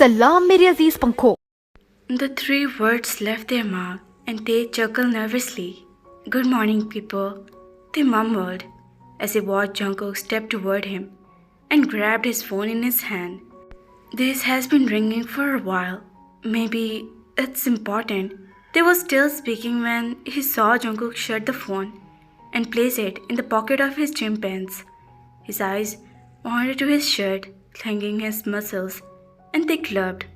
सलाम मेरे अजीज पंखों। The three words left their mouth and they chuckled nervously. Good morning, people, they mumbled as they watched Jungkook step toward him and grabbed his phone in his hand. This has been ringing for a while. Maybe it's important. They were still speaking when he saw Jungkook shut the phone and place it in the pocket of his gym pants. His eyes wandered to his shirt, clenching his muscles, and they clubbed.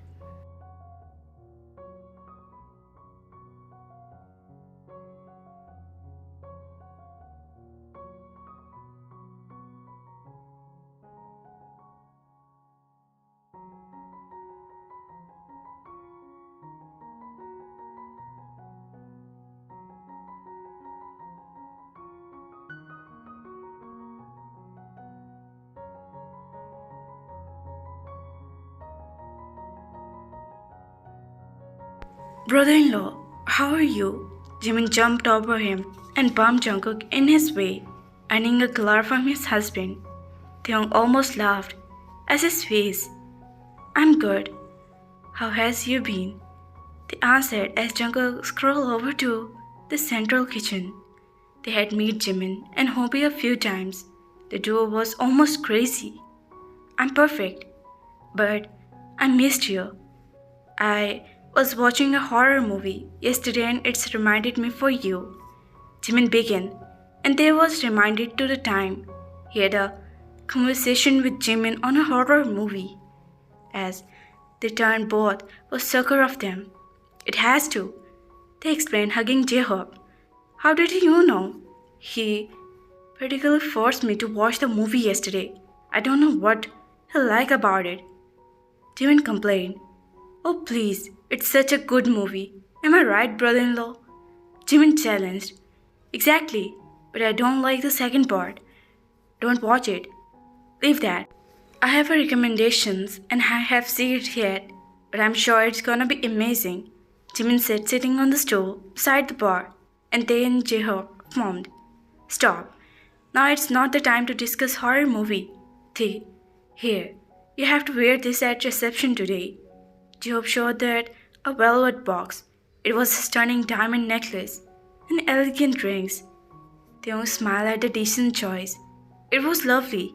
Brother-in-law, how are you? Jimin jumped over him and bumped Jungkook in his way, earning a glare from his husband. Taeyong almost laughed as his face. I'm good. How has you been? They answered as Jungkook strolled over to the central kitchen. They had met Jimin and Hobie a few times. The duo was almost crazy. I'm perfect, but I missed you. I was watching a horror movie yesterday and it's reminded me for you. Jimin began, and they was reminded to the time he had a conversation with Jimin on a horror movie. As they turned both was sucker of them. It has to, they explained, hugging J-Hope. How did you know? He particularly forced me to watch the movie yesterday. I don't know what he liked about it. Jimin complained. Oh please, it's such a good movie. Am I right, brother-in-law? Jimin challenged. Exactly, but I don't like the second part. Don't watch it. Leave that. I have a recommendations and I have seen it yet, but I'm sure it's gonna be amazing. Jimin said, sitting on the stool beside the bar, and they and J-Hope formed. Stop. Now it's not the time to discuss horror movie. Here, you have to wear this at reception today. J-Hope showed that a velvet box. It was a stunning diamond necklace and elegant rings. Taeyong smiled at the decent choice. It was lovely.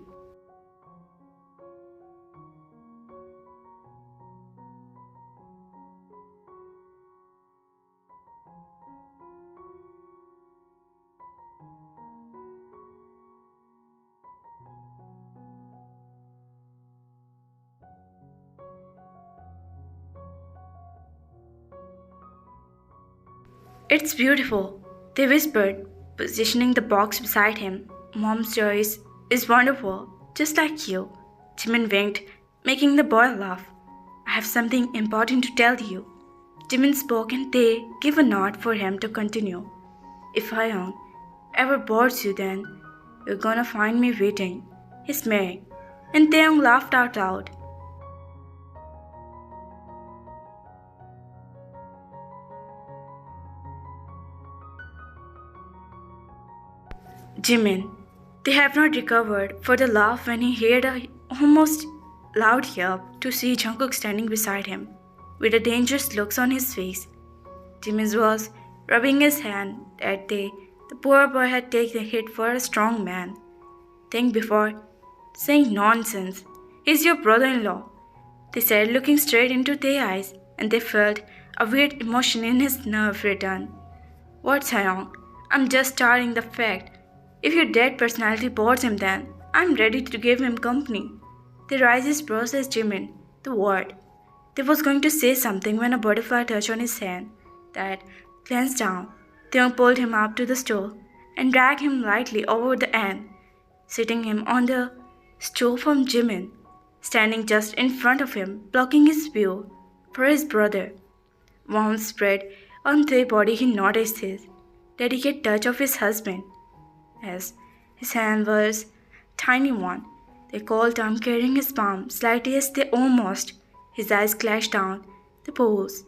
It's beautiful, they whispered, positioning the box beside him. Mom's choice is wonderful, just like you. Jimin winked, making the boy laugh. I have something important to tell you. Jimin spoke and they gave a nod for him to continue. If Hyung ever bores you, then you're gonna find me waiting. He's married. And Taeyong laughed out loud. Jimin. They have not recovered for the laugh when he heard a almost loud yelp to see Jungkook standing beside him, with a dangerous look on his face. Jimin was rubbing his hand that day. The poor boy had taken a hit for a strong man. Think before saying nonsense. He's your brother-in-law, they said, looking straight into their eyes, and they felt a weird emotion in his nerve return. What's wrong? I'm just starting the fact. If your dead personality bores him, then I'm ready to give him company. They raised his brows as Jimin, the word. They was going to say something when a butterfly touched on his hand that glanced down. Taeyong pulled him up to the stool and dragged him lightly over the end, sitting him on the stool from Jimin, standing just in front of him, blocking his view for his brother. Warmth spread on their body. He noticed his delicate touch of his husband, as his hand was tiny one. They called him, carrying his palm slightly as they almost. His eyes clashed down the pose.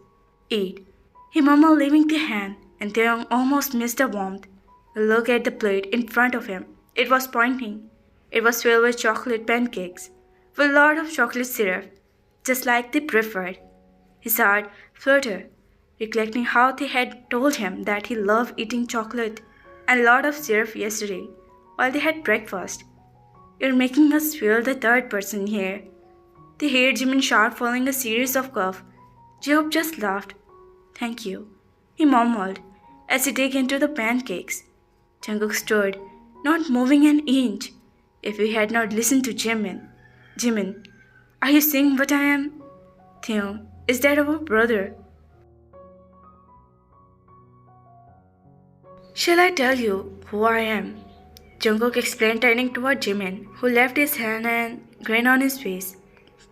Eat. He murmured, leaving the hand, and Taeyong almost missed the warmth. The look at the plate in front of him. It was pointing. It was filled with chocolate pancakes, with a lot of chocolate syrup. just like they preferred. His heart fluttered, recollecting how they had told him that he loved eating chocolate and a lot of syrup yesterday while they had breakfast. You're making us feel the third person here. They heard Jimin shout following a series of coughs. Jacob just laughed. Thank you, he mumbled as he dug into the pancakes. Jungkook stood, not moving an inch. If we had not listened to Jimin, are you seeing what I am? Theon, is that our brother? Shall I tell you who I am? Jungkook explained, turning toward Jimin, who left his hand and grin on his face.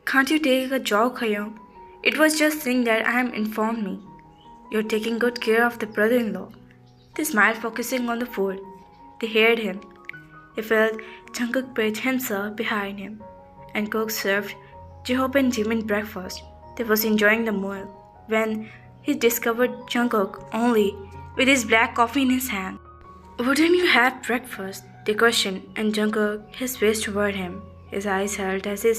Can't you take a joke, Hyung? It was just thing that I am informed me. You're taking good care of the brother-in-law. They smiled, focusing on the food. They heard him. He felt Jungkook put himself behind him, and Cook served Jihope and Jimin breakfast. They was enjoying the meal when he discovered Jungkook only with his black coffee in his hand. Wouldn't you have breakfast? They questioned, and Jungkook, his face toward him, his eyes held as he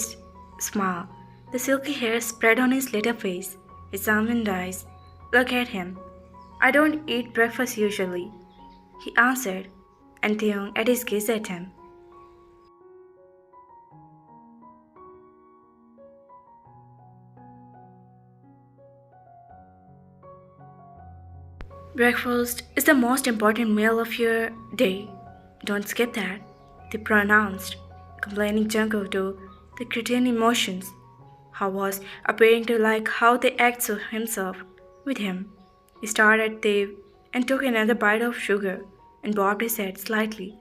smiled. The silky hair spread on his little face. His almond eyes looked at him. I don't eat breakfast usually, he answered, and Theon at his gaze at him. Breakfast is the most important meal of your day. Don't skip that, they pronounced, complaining Jungkook to the cretin emotions. How was appearing to like how they act so himself with him. He stared at Dave and took another bite of sugar and bobbed his head slightly.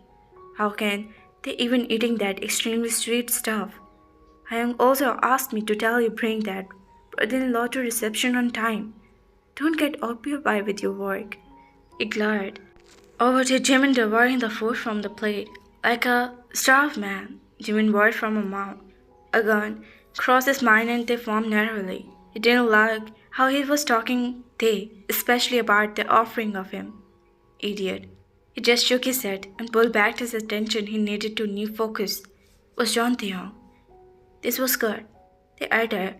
How can they even eating that extremely sweet stuff? Hyung also asked me to tell you bring that brother-in-law to reception on time. Don't get occupied with your work. He glared over to Jimin devouring the food from the plate. Like a starved man, Jimin whirled from a mouth. A gun crossed his mind and they formed narrowly. He didn't like how he was talking especially about the offering of him. Idiot. He just shook his head and pulled back his attention he needed to new focus. Was John Theon. This was good. They uttered,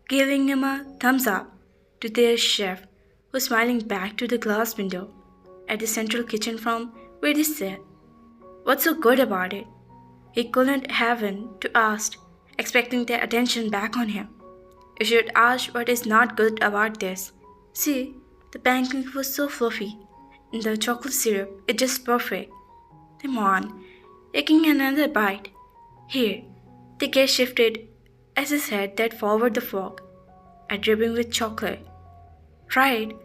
giving him a thumbs up to their chef, who was smiling back to the glass window at the central kitchen from where they sat. What's so good about it? He couldn't have to ask, expecting their attention back on him. You should ask what is not good about this. See, the pancake was so fluffy, and the chocolate syrup is just perfect. Come on, taking another bite. Here, the gaze shifted as his head that forward the fork, dripping with chocolate. Try it.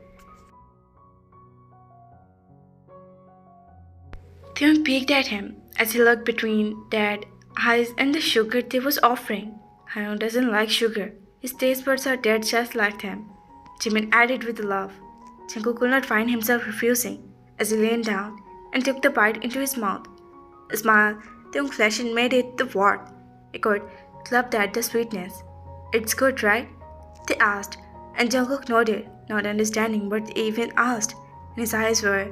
Theon peeked at him as he looked between Dad's eyes and the sugar they was offering. Hyun doesn't like sugar. His taste buds are dead just like him. Jimin added with a laugh. Jungkook could not find himself refusing as he leaned down and took the bite into his mouth. A smile Theon flashed and made it the word. He could club at the sweetness. It's good, right? They asked, and Jungkook nodded, not understanding what they even asked, and his eyes were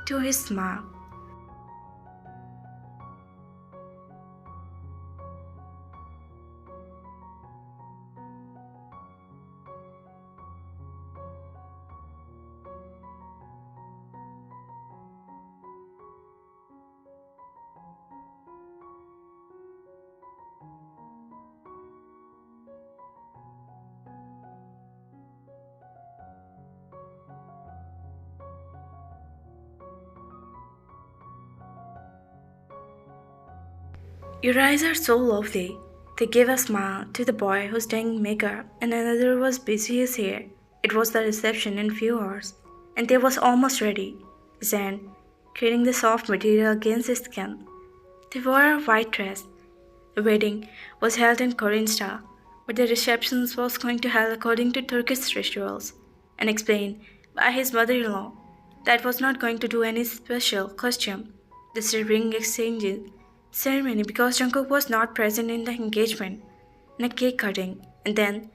to his smile. Your eyes are so lovely. They gave a smile to the boy who was doing makeup and another was busy his hair. It was the reception in few hours, and they was almost ready, his hand creating the soft material against his skin. They wore a white dress. The wedding was held in Korean style, but the reception was going to held according to Turkish rituals, and explained by his mother-in-law that was not going to do any special costume. This is ring exchange ceremony because Jungkook was not present in the engagement and a cake cutting, and then